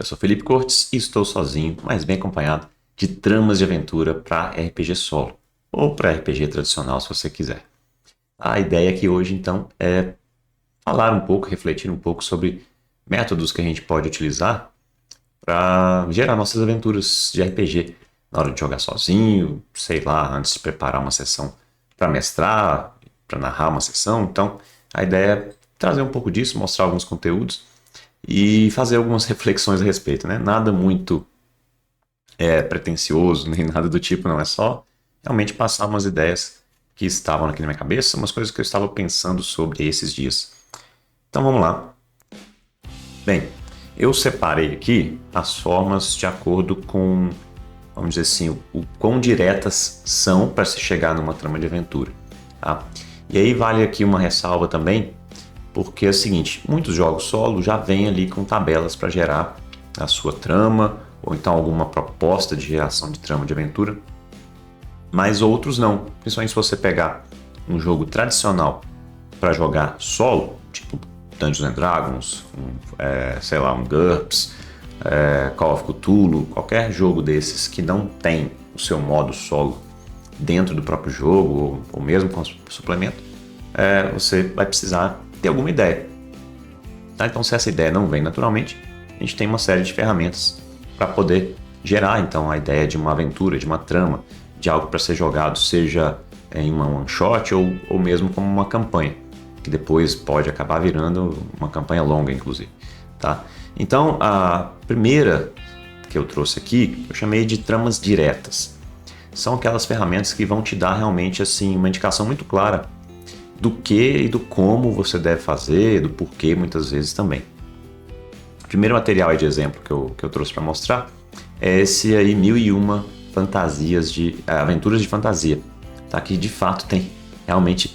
sou Felipe Cortes e estou sozinho, mas bem acompanhado de tramas de aventura para RPG solo, ou para RPG tradicional se você quiser. A ideia aqui hoje então é falar um pouco, refletir um pouco sobre métodos que a gente pode utilizar para gerar nossas aventuras de RPG na hora de jogar sozinho, sei lá, antes de preparar uma sessão para mestrar, para narrar uma sessão. Então, a ideia é trazer um pouco disso, mostrar alguns conteúdos e fazer algumas reflexões a respeito, né? Nada muito pretencioso, nem nada do tipo, não. É só realmente passar umas ideias que estavam aqui na minha cabeça, umas coisas que eu estava pensando sobre esses dias. Então vamos lá. Bem, eu separei aqui as formas de acordo com, vamos dizer assim, o quão diretas são para se chegar numa trama de aventura. Tá? E aí vale aqui uma ressalva também, porque é o seguinte, muitos jogos solo já vêm ali com tabelas para gerar a sua trama, ou então alguma proposta de geração de trama de aventura, mas outros não. Principalmente se você pegar um jogo tradicional para jogar solo, tipo Dungeons and Dragons, sei lá, um GURPS, Call of Cthulhu, qualquer jogo desses que não tem o seu modo solo dentro do próprio jogo, ou mesmo com suplemento, você vai precisar ter alguma ideia. Tá? Então, se essa ideia não vem naturalmente, a gente tem uma série de ferramentas para poder gerar então a ideia de uma aventura, de uma trama, de algo para ser jogado, seja em uma one shot ou mesmo como uma campanha, que depois pode acabar virando uma campanha longa, inclusive. Tá? Então, a primeira que eu trouxe aqui, eu chamei de tramas diretas. São aquelas ferramentas que vão te dar realmente assim uma indicação muito clara do que e do como você deve fazer, do porquê muitas vezes também. O primeiro material aí de exemplo que eu trouxe para mostrar é esse aí 1001 fantasias aventuras de fantasia, tá? Que de fato tem realmente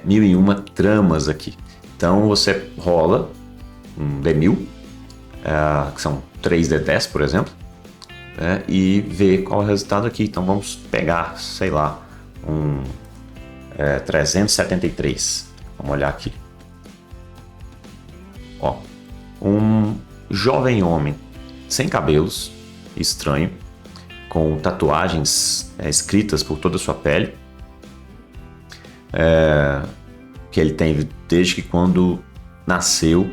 1001 tramas aqui. Então você rola um D1000, que são 3D10 por exemplo, e vê qual é o resultado aqui. Então vamos pegar, sei lá, um 373. Vamos olhar aqui. Ó, um jovem homem sem cabelos, estranho, com tatuagens escritas por toda a sua pele, que ele tem desde que quando nasceu,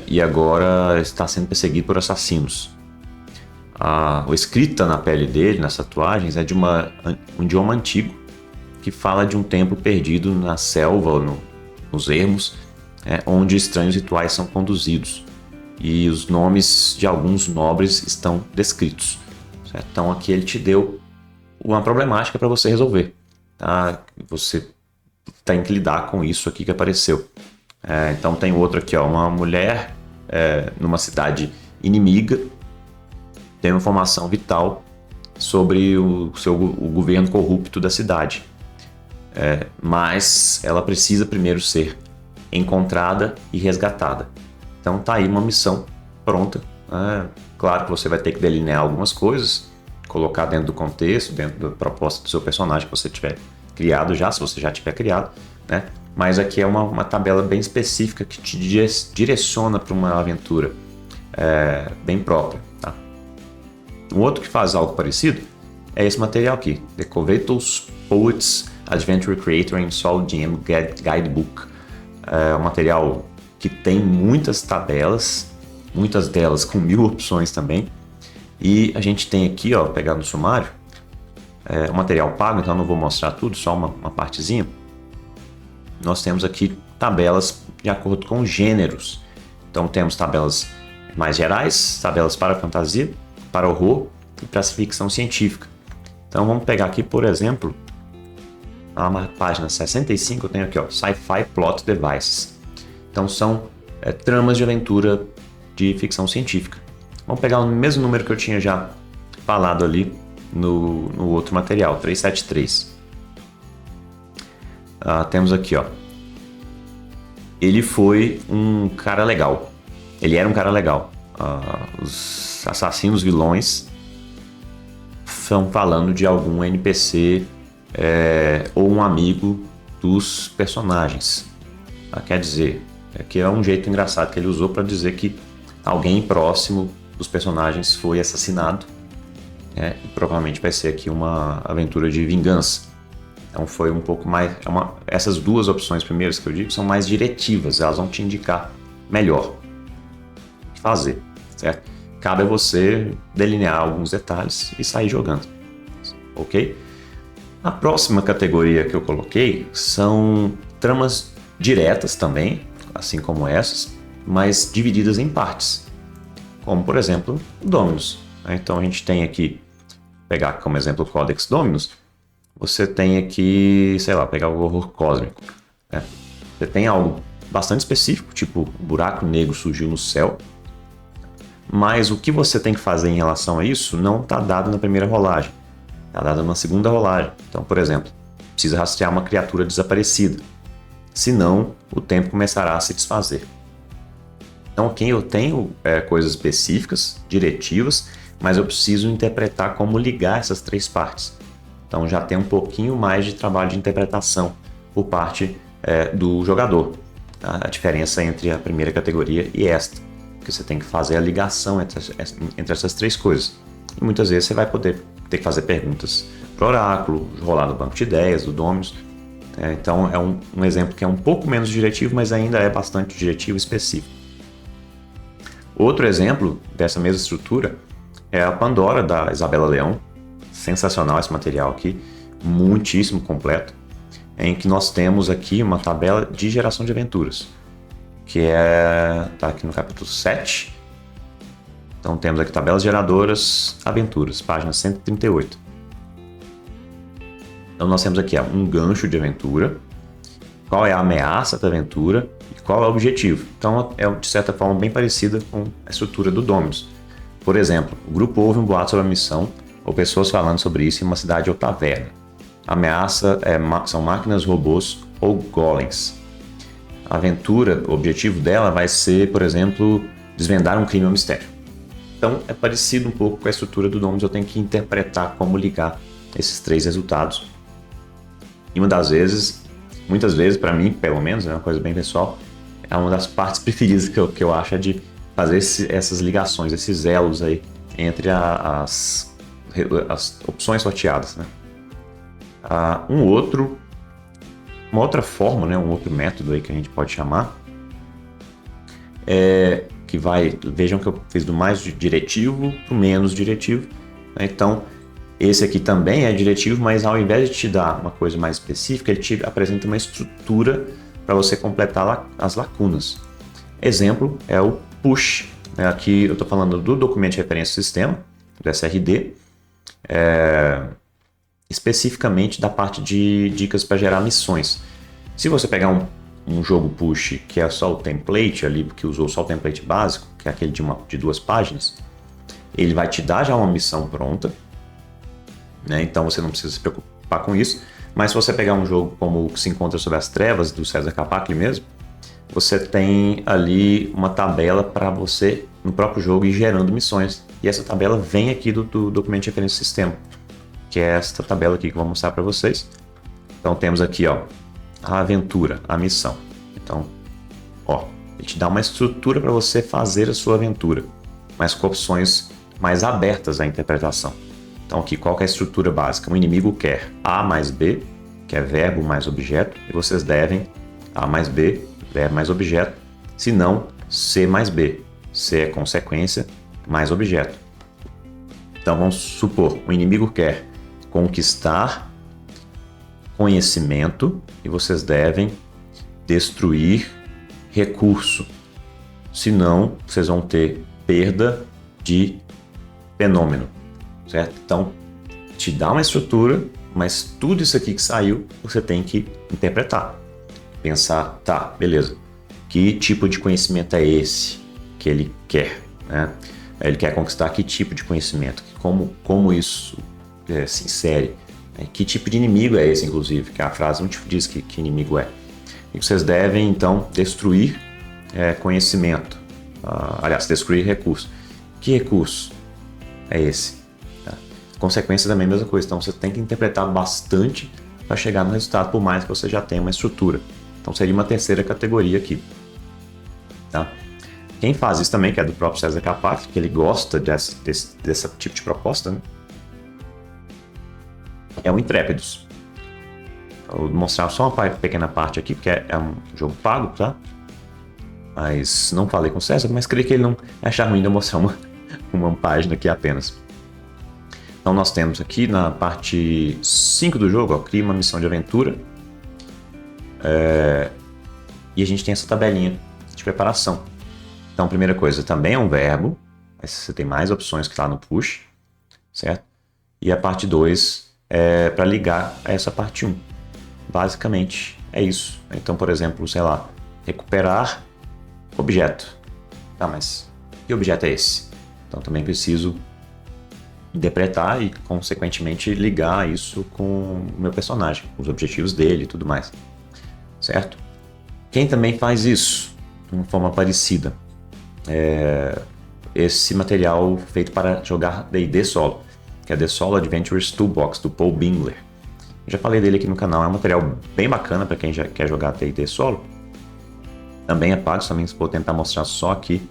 e agora está sendo perseguido por assassinos. O escrita na pele dele, nas tatuagens, é de um idioma antigo, que fala de um templo perdido na selva ou nos ermos, onde estranhos rituais são conduzidos. E os nomes de alguns nobres estão descritos. Certo? Então aqui ele te deu uma problemática para você resolver. Tá? Você tem que lidar com isso aqui que apareceu. Então tem outro aqui, ó, uma mulher numa cidade inimiga tem uma informação vital sobre o governo corrupto da cidade. Mas ela precisa primeiro ser encontrada e resgatada. Então tá aí uma missão pronta. Claro que você vai ter que delinear algumas coisas, colocar dentro do contexto, dentro da proposta do seu personagem que você tiver criado já, se você já tiver criado, né? Mas aqui é uma tabela bem específica que te direciona para uma aventura bem própria. Tá? Um outro que faz algo parecido é esse material aqui, The Covetous Poets Adventure Creator and Solo GM Guidebook. É um material que tem muitas tabelas, muitas delas com 1000 opções também. E a gente tem aqui, ó, pegar no sumário, o material pago, então eu não vou mostrar tudo, só uma partezinha. Nós temos aqui tabelas de acordo com gêneros. Então temos tabelas mais gerais, tabelas para fantasia, para horror e para ficção científica. Então vamos pegar aqui, por exemplo, na página 65 eu tenho aqui, ó, Sci-Fi Plot Devices. Então são tramas de aventura de ficção científica. Vamos pegar o mesmo número que eu tinha já falado ali no outro material, 373. Temos aqui, ó. Ele foi um cara legal. Ele era um cara legal. Os assassinos vilões estão falando de algum NPC ou um amigo dos personagens. Quer dizer, aqui é um jeito engraçado que ele usou para dizer que alguém próximo dos personagens foi assassinado, né? E provavelmente vai ser aqui uma aventura de vingança. Então foi um pouco mais... essas duas opções primeiras que eu digo são mais diretivas, elas vão te indicar melhor o que fazer, certo? Cabe a você delinear alguns detalhes e sair jogando, ok? A próxima categoria que eu coloquei são tramas diretas também, assim como essas, mas divididas em partes, como por exemplo o Dominus. Então a gente tem aqui, pegar como exemplo o Codex Dominus, você tem aqui, sei lá, pegar o horror cósmico, né? Você tem algo bastante específico, tipo o buraco negro surgiu no céu, mas o que você tem que fazer em relação a isso não está dado na primeira rolagem, está dado na segunda rolagem. Então, por exemplo, precisa rastrear uma criatura desaparecida, senão o tempo começará a se desfazer. Então aqui eu tenho coisas específicas, diretivas, mas eu preciso interpretar como ligar essas três partes. Então já tem um pouquinho mais de trabalho de interpretação por parte do jogador. A diferença entre a primeira categoria e esta, porque você tem que fazer a ligação entre essas três coisas. E muitas vezes você vai poder ter que fazer perguntas para o oráculo, rolar no banco de ideias, do Dominus. Então é um exemplo que é um pouco menos diretivo, mas ainda é bastante diretivo e específico. Outro exemplo dessa mesma estrutura é a Pandora, da Isabela Leão. Sensacional esse material aqui, muitíssimo completo, em que nós temos aqui uma tabela de geração de aventuras, que está aqui no capítulo 7. Então temos aqui tabelas geradoras, aventuras, página 138. Então nós temos aqui um gancho de aventura, qual é a ameaça da aventura e qual é o objetivo. Então é de certa forma bem parecida com a estrutura do Dominus. Por exemplo, o grupo ouve um boato sobre a missão ou pessoas falando sobre isso em uma cidade ou taverna. A ameaça são máquinas, robôs ou golems. A aventura, o objetivo dela vai ser, por exemplo, desvendar um crime ou mistério. Então é parecido um pouco com a estrutura do Dominus, eu tenho que interpretar como ligar esses três resultados. E muitas vezes, para mim, pelo menos, é uma coisa bem pessoal, é uma das partes preferidas que eu acho é de fazer essas ligações, esses elos aí entre as opções sorteadas, né? Uma outra forma, né, um outro método aí que a gente pode chamar vejam que eu fiz do mais diretivo para o menos diretivo, né? Então esse aqui também é diretivo, mas ao invés de te dar uma coisa mais específica, ele te apresenta uma estrutura para você completar as lacunas. Exemplo é o push, né? Aqui eu estou falando do documento de referência do sistema, do SRD, especificamente da parte de dicas para gerar missões. Se você pegar um jogo push que é só o template ali, que usou só o template básico, que é aquele de 2 páginas, ele vai te dar já uma missão pronta, né? Então você não precisa se preocupar com isso. Mas se você pegar um jogo como o que se encontra sob as trevas, do César Capacli mesmo, você tem ali uma tabela para você, no próprio jogo, ir gerando missões. E essa tabela vem aqui do documento de referência do sistema, que é esta tabela aqui que eu vou mostrar para vocês. Então temos aqui, ó, a aventura, a missão. Então, ó, ele te dá uma estrutura para você fazer a sua aventura, mas com opções mais abertas à interpretação. Então aqui, qual que é a estrutura básica? O inimigo quer A mais B, que é verbo mais objeto, e vocês devem A mais B, verbo mais objeto, se não C mais B. C é consequência mais objeto. Então vamos supor, o inimigo quer conquistar conhecimento e vocês devem destruir recurso. Senão, vocês vão ter perda de fenômeno, certo? Então, te dá uma estrutura, mas tudo isso aqui que saiu, você tem que interpretar. Pensar, tá, beleza, que tipo de conhecimento é esse que ele quer, né? Ele quer conquistar que tipo de conhecimento, como isso se insere, né? Que tipo de inimigo é esse, inclusive, que a frase não te diz que inimigo é. E vocês devem, então, destruir conhecimento, aliás, destruir recurso. Que recurso é esse? Tá? Consequência também é a mesma coisa, então você tem que interpretar bastante para chegar no resultado, por mais que você já tenha uma estrutura. Então seria uma terceira categoria aqui. Tá? Quem faz isso também, que é do próprio César Carpati, que ele gosta desse tipo de proposta, né? É o Intrépidos. Vou mostrar só uma pequena parte aqui, porque é um jogo pago, tá? Mas não falei com o César, mas creio que ele não achar ruim de eu mostrar uma página aqui apenas. Então nós temos aqui na parte 5 do jogo, ó, cria uma missão de aventura. E a gente tem essa tabelinha de preparação. Então, primeira coisa, também é um verbo, mas você tem mais opções que está no push, certo? E a parte 2 é para ligar a essa parte 1. Basicamente é isso. Então, por exemplo, sei lá, recuperar objeto. Tá, mas que objeto é esse? Então também preciso interpretar e, consequentemente, ligar isso com o meu personagem, os objetivos dele e tudo mais. Certo? Quem também faz isso de uma forma parecida é esse material feito para jogar D&D solo, que é The Solo Adventures Toolbox, do Paul Bingler. Já falei dele aqui no canal, é um material bem bacana para quem já quer jogar D&D solo. Também é pago, também vou tentar mostrar só aqui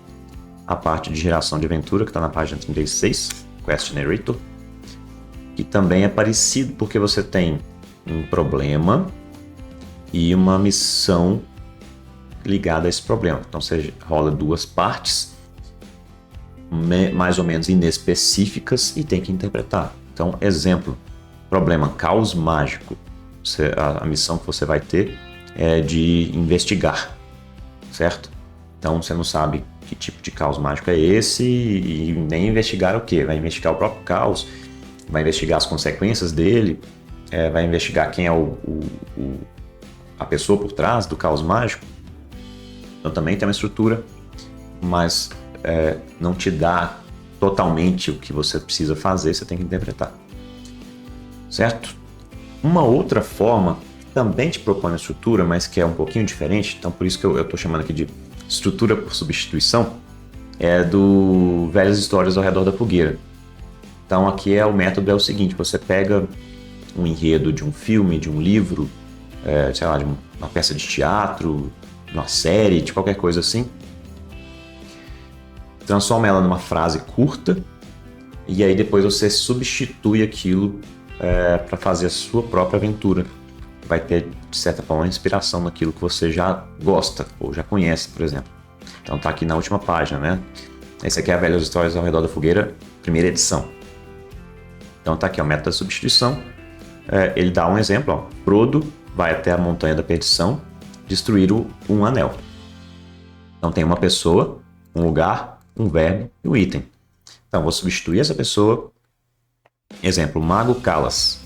a parte de geração de aventura, que está na página 36, Quest Narrator, que também é parecido porque você tem um problema e uma missão ligada a esse problema. Então você rola duas partes, mais ou menos inespecíficas, e tem que interpretar. Então, exemplo, problema, caos mágico. A missão que você vai ter é de investigar, certo? Então você não sabe que tipo de caos mágico é esse e nem investigar o que. Vai investigar o próprio caos, vai investigar as consequências dele, vai investigar quem é a pessoa por trás do caos mágico. Então também tem uma estrutura, mas não te dá totalmente o que você precisa fazer, você tem que interpretar. Certo? Uma outra forma que também te propõe uma estrutura, mas que é um pouquinho diferente, então por isso que eu estou chamando aqui de estrutura por substituição, é do Velhas Histórias ao Redor da Fogueira. Então aqui o método é o seguinte: você pega um enredo de um filme, de um livro, sei lá, de uma peça de teatro, uma série, de qualquer coisa assim, transforma ela numa frase curta e aí depois você substitui aquilo para fazer a sua própria aventura. Vai ter, de certa forma, uma inspiração naquilo que você já gosta ou já conhece, por exemplo. Então tá aqui na última página, né? Esse aqui é a Velhas Histórias ao Redor da Fogueira, primeira edição. Então tá aqui o método da substituição. Ele dá um exemplo, ó. Frodo vai até a Montanha da Perdição destruir um anel. Então tem uma pessoa, um lugar, um verbo e um item. Então vou substituir essa pessoa. Exemplo, Mago Calas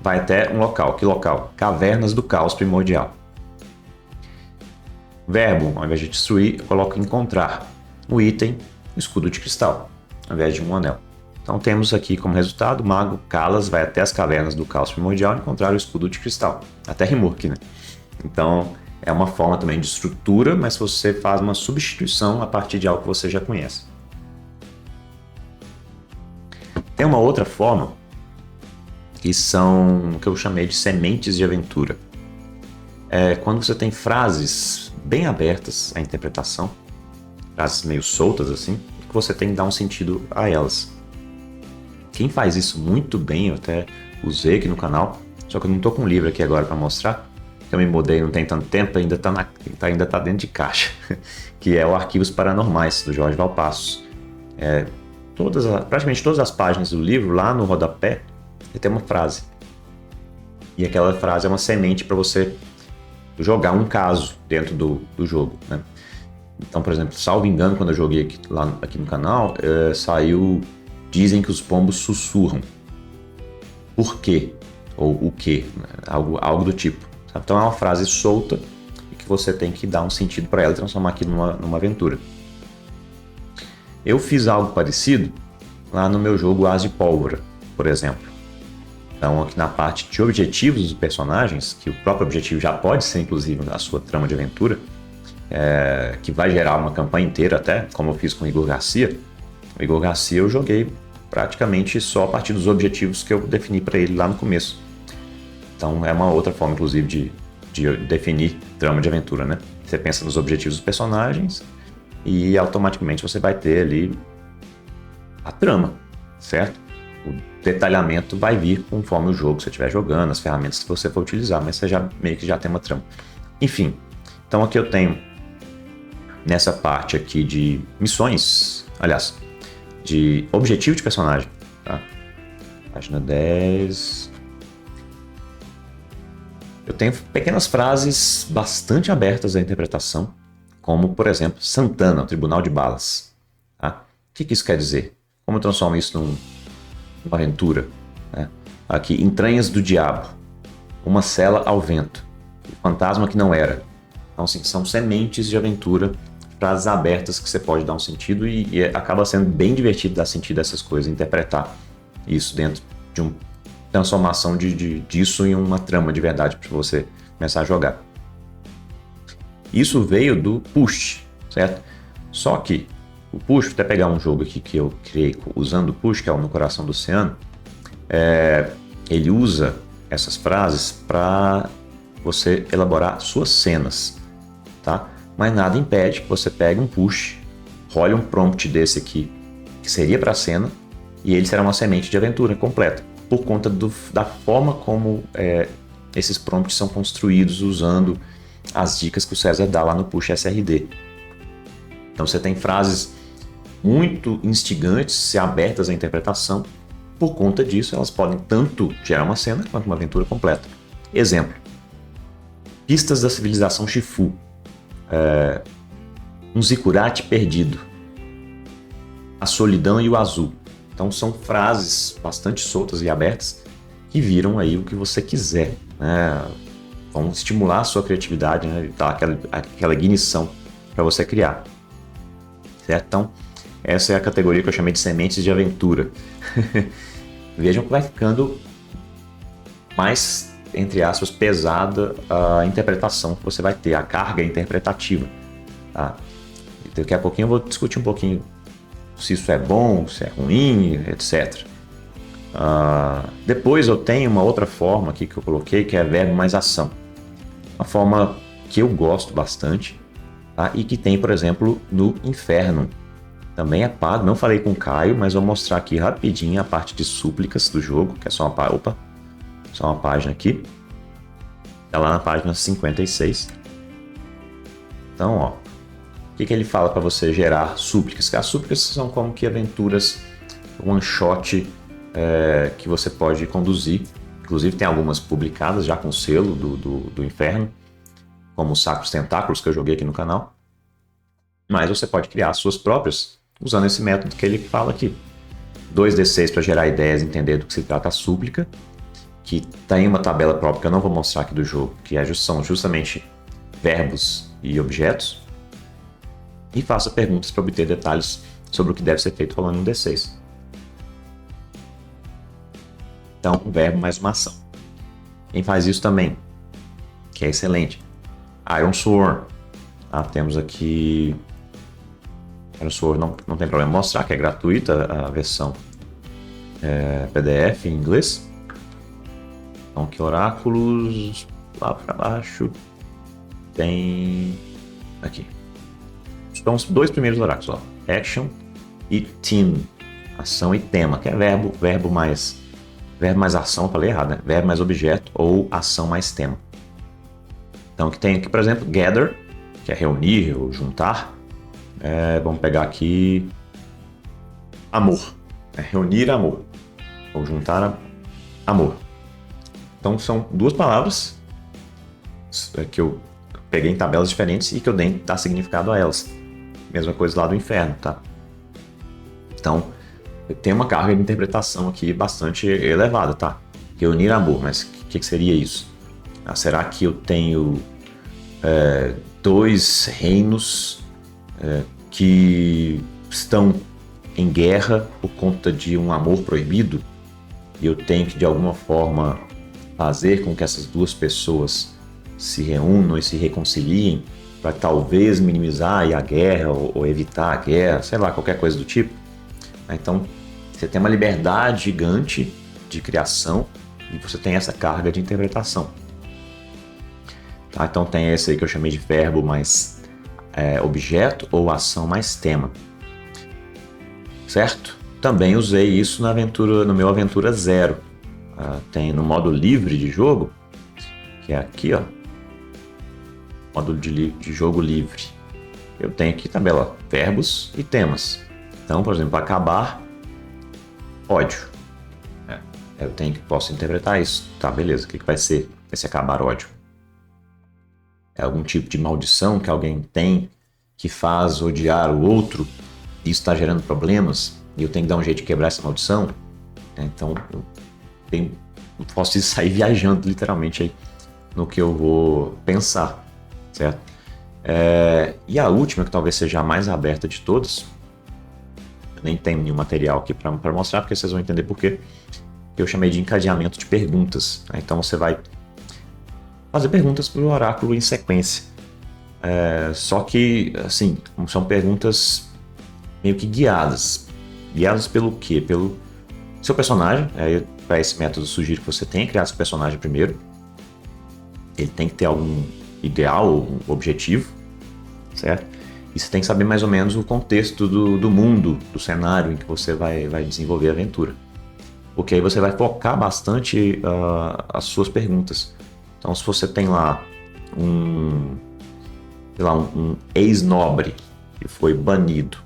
vai até um local. Que local? Cavernas do Caos Primordial. Verbo, ao invés de destruir, eu coloco encontrar. O item, o escudo de cristal, ao invés de um anel. Então temos aqui como resultado, Mago Calas vai até as cavernas do Caos Primordial encontrar o escudo de cristal. Até rimou aqui, né? Então é uma forma também de estrutura, mas você faz uma substituição a partir de algo que você já conhece. Tem uma outra forma, que são o que eu chamei de sementes de aventura. Quando você tem frases bem abertas à interpretação, frases meio soltas assim, que você tem que dar um sentido a elas. Quem faz isso muito bem, eu até usei aqui no canal, só que eu não estou com um livro aqui agora para mostrar, eu me mudei não tem tanto tempo, ainda está dentro de caixa, que é o Arquivos Paranormais, do Jorge Valpassos. Praticamente todas as páginas do livro, lá no rodapé, tem uma frase. E aquela frase é uma semente para você jogar um caso dentro do jogo, né? Então, por exemplo, salvo engano, quando eu joguei aqui no canal, saiu: dizem que os pombos sussurram. Por quê? Ou o quê? Algo do tipo. Sabe? Então é uma frase solta e que você tem que dar um sentido para ela e transformar aquilo numa aventura. Eu fiz algo parecido lá no meu jogo As de Pólvora, por exemplo. Então, aqui na parte de objetivos dos personagens, que o próprio objetivo já pode ser, inclusive, a sua trama de aventura, que vai gerar uma campanha inteira até, como eu fiz com o Igor Garcia. O Igor Garcia eu joguei praticamente só a partir dos objetivos que eu defini para ele lá no começo. Então, é uma outra forma, inclusive, de definir trama de aventura, né? Você pensa nos objetivos dos personagens e automaticamente você vai ter ali a trama, certo? O detalhamento vai vir conforme o jogo que você estiver jogando, as ferramentas que você for utilizar, mas você já meio que já tem uma trama. Enfim, então aqui eu tenho nessa parte aqui de missões, aliás, de objetivo de personagem, tá? Página 10. Eu tenho pequenas frases bastante abertas à interpretação, como, por exemplo, Santana, o Tribunal de Balas. Tá? O que isso quer dizer? Como eu transformo isso numa aventura? Né? Aqui, Entranhas do Diabo, Uma Cela ao Vento, O Fantasma que Não Era. Então, assim, são sementes de aventura, frases abertas que você pode dar um sentido e acaba sendo bem divertido dar sentido a essas coisas, interpretar isso dentro de uma transformação disso em uma trama de verdade para você começar a jogar. Isso veio do Push, certo? Só que o Push, até pegar um jogo aqui que eu criei usando o Push, que é o No Coração do Oceano, ele usa essas frases para você elaborar suas cenas, tá? Mas nada impede que você pegue um Push, role um prompt desse aqui, que seria para a cena, e ele será uma semente de aventura completa, por conta da forma como esses prompts são construídos usando as dicas que o César dá lá no Push SRD. Então você tem frases muito instigantes e abertas à interpretação. Por conta disso, elas podem tanto gerar uma cena quanto uma aventura completa. Exemplo: Pistas da Civilização Shifu, Um Ziggurat Perdido, A Solidão e o Azul. Então são frases bastante soltas e abertas que viram aí o que você quiser, né? Vão estimular a sua criatividade, né? Dar aquela ignição para você criar, certo? Então essa é a categoria que eu chamei de sementes de aventura. Vejam que vai ficando mais, entre aspas, pesada a interpretação que você vai ter, a carga interpretativa. Tá? Daqui a pouquinho eu vou discutir um pouquinho se isso é bom, se é ruim, etc. Depois eu tenho uma outra forma aqui que eu coloquei, que é verbo mais ação. Uma forma que eu gosto bastante, tá? E que tem, por exemplo, no Inferno. Também é pago, não falei com o Caio, mas vou mostrar aqui rapidinho a parte de súplicas do jogo, que é só uma página aqui. Tá lá na página 56. Então, ó, o que ele fala para você gerar súplicas? As súplicas são como que aventuras one shot que você pode conduzir. Inclusive tem algumas publicadas já com selo do Inferno, como os Sacros Tentáculos, que eu joguei aqui no canal. Mas você pode criar as suas próprias usando esse método que ele fala aqui. 2d6 para gerar ideias e entender do que se trata a súplica, que tem uma tabela própria que eu não vou mostrar aqui do jogo, que são justamente verbos e objetos. E faça perguntas para obter detalhes sobre o que deve ser feito rolando um d6. Então, um verbo mais uma ação. Quem faz isso também, que é excelente. Iron Sword. Temos aqui... Iron Sword não tem problema mostrar, que é gratuita a versão PDF em inglês. Então, que oráculos... Lá para baixo tem... Aqui. São os dois primeiros oráculos, ó. Action e Theme. Ação e tema, que é verbo mais ação, falei errado, né? Verbo mais objeto ou ação mais tema. Então, que tem aqui, por exemplo, gather, que é reunir ou juntar. Vamos pegar aqui amor. Reunir amor. Ou juntar amor. Então, são duas palavras que eu peguei em tabelas diferentes e que eu dei dar significado a elas. Mesma coisa lá do Inferno, tá? Então, tem uma carga de interpretação aqui bastante elevada, tá? Reunir amor, mas o que seria isso? Será que eu tenho dois reinos que estão em guerra por conta de um amor proibido? E eu tenho que, de alguma forma, fazer com que essas duas pessoas se reúnam e se reconciliem para talvez minimizar a guerra ou evitar a guerra, sei lá, qualquer coisa do tipo. Então, você tem uma liberdade gigante de criação e você tem essa carga de interpretação. Tá? Então tem esse aí que eu chamei de verbo mais objeto ou ação mais tema, certo? Também usei isso no meu Aventura Zero. Tem no modo livre de jogo, que é aqui, ó, módulo de jogo livre. Eu tenho aqui tabela verbos e temas. Então, por exemplo, acabar, ódio. Posso interpretar isso. Tá, beleza. O que vai ser esse acabar ódio? É algum tipo de maldição que alguém tem que faz odiar o outro e isso está gerando problemas e eu tenho que dar um jeito de quebrar essa maldição? Então, eu posso sair viajando literalmente aí no que eu vou pensar, certo? E a última, que talvez seja a mais aberta de todas, eu nem tenho nenhum material aqui para mostrar, porque vocês vão entender por quê, que eu chamei de encadeamento de perguntas. Então você vai fazer perguntas para o oráculo em sequência. Só que, assim, são perguntas meio que guiadas. Guiadas pelo quê? Pelo seu personagem. Para esse método, eu sugiro que você tenha criado seu personagem primeiro. Ele tem que ter algum ideal, algum objetivo, certo? E você tem que saber mais ou menos o contexto do mundo, do cenário em que você vai desenvolver a aventura. Porque aí você vai focar bastante as suas perguntas. Então, se você tem lá um ex-nobre que foi banido,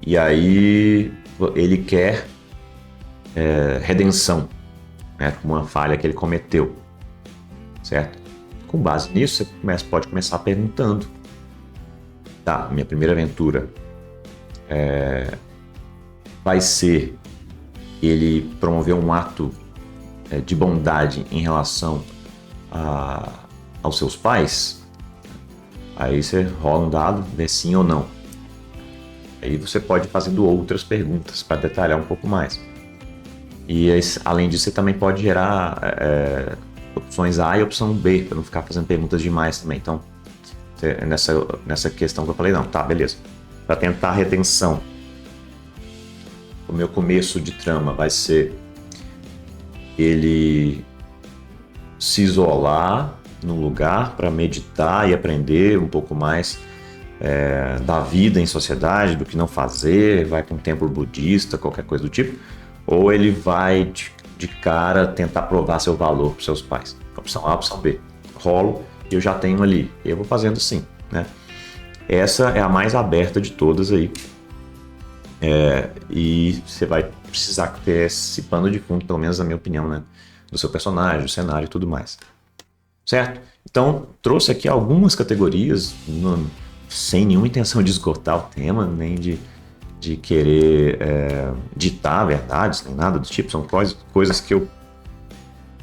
e aí ele quer redenção, né, por uma falha que ele cometeu, certo? Com base nisso, você pode começar perguntando. Tá, minha primeira aventura vai ser ele promover um ato de bondade em relação aos seus pais. Aí você rola um dado, vê sim ou não. Aí você pode ir fazendo outras perguntas para detalhar um pouco mais. E além disso, você também pode gerar opções A e opção B, para não ficar fazendo perguntas demais também. Então, nessa questão que eu falei, não, tá, beleza. Para tentar retenção, o meu começo de trama vai ser ele se isolar num lugar para meditar e aprender um pouco mais da vida em sociedade, do que não fazer, vai para um templo budista, qualquer coisa do tipo, ou ele vai de cara tentar provar seu valor para seus pais. Opção A, opção B. Rolo e eu já tenho ali. Eu vou fazendo assim, né? Essa é a mais aberta de todas aí. E você vai precisar ter esse pano de fundo, pelo menos na minha opinião, né? Do seu personagem, do cenário e tudo mais. Certo? Então, trouxe aqui algumas categorias, sem nenhuma intenção de esgotar o tema, nem de querer ditar verdades, nem nada do tipo. São coisas que eu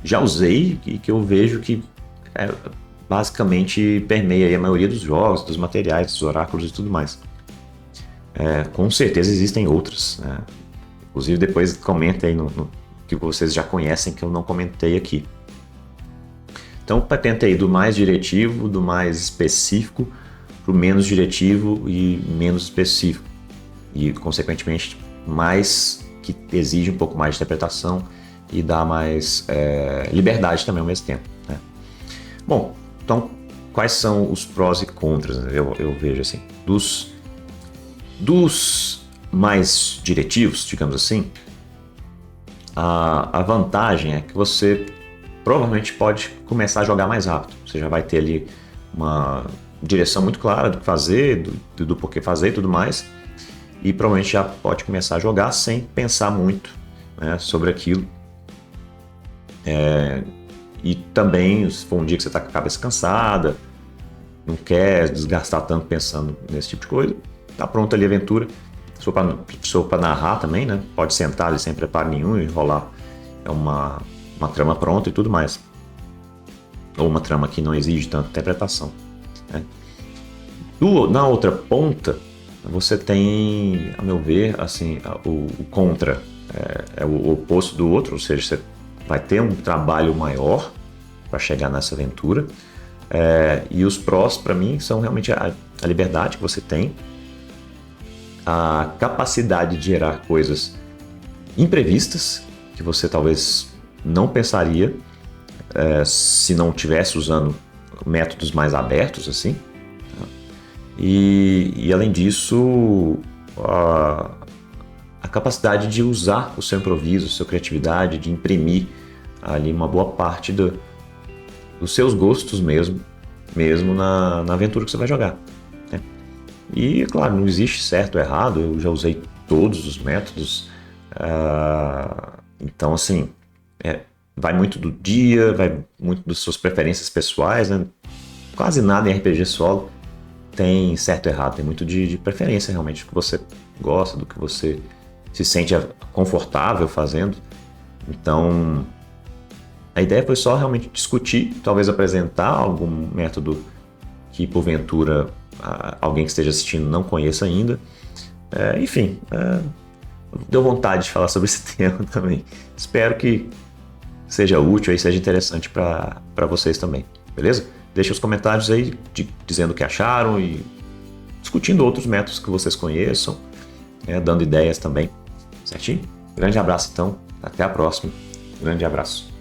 já usei e que eu vejo que basicamente permeia aí a maioria dos jogos, dos materiais, dos oráculos e tudo mais. Com certeza existem outras, né? Inclusive depois comentem aí no que vocês já conhecem que eu não comentei aqui. Então tentei do mais diretivo, do mais específico, para o menos diretivo e menos específico. E consequentemente mais que exige um pouco mais de interpretação e dá mais liberdade também ao mesmo tempo, né? Bom, então quais são os prós e contras, né? Eu vejo assim, dos mais diretivos, digamos assim, a vantagem é que você provavelmente pode começar a jogar mais rápido. Você já vai ter ali uma direção muito clara do que fazer, do porquê fazer e tudo mais, e provavelmente já pode começar a jogar sem pensar muito, né, sobre aquilo. E também, se for um dia que você está com a cabeça cansada, não quer desgastar tanto pensando nesse tipo de coisa, tá pronta ali a aventura. Se for para narrar também, né? Pode sentar ali sem preparo nenhum e rolar uma trama pronta e tudo mais. Ou uma trama que não exige tanta interpretação, né? Na outra ponta, você tem, a meu ver, assim, o contra é o oposto do outro, ou seja, você vai ter um trabalho maior para chegar nessa aventura. E os prós, para mim, são realmente a liberdade que você tem, a capacidade de gerar coisas imprevistas que você talvez não pensaria se não estivesse usando métodos mais abertos assim, E além disso, a capacidade de usar o seu improviso, a sua criatividade, de imprimir ali uma boa parte dos seus gostos mesmo na aventura que você vai jogar, né? E, claro, não existe certo ou errado, eu já usei todos os métodos, então, assim, vai muito do dia, vai muito das suas preferências pessoais, né? Quase nada em RPG solo tem certo ou errado, tem muito de preferência realmente, do que você gosta, do que você se sente confortável fazendo. Então, a ideia foi só realmente discutir, talvez apresentar algum método que, porventura, alguém que esteja assistindo não conheça ainda. Enfim, deu vontade de falar sobre esse tema também. Espero que seja útil e seja interessante para vocês também, beleza? Deixe os comentários aí dizendo o que acharam e discutindo outros métodos que vocês conheçam, dando ideias também, certinho? Grande abraço então, até a próxima. Grande abraço.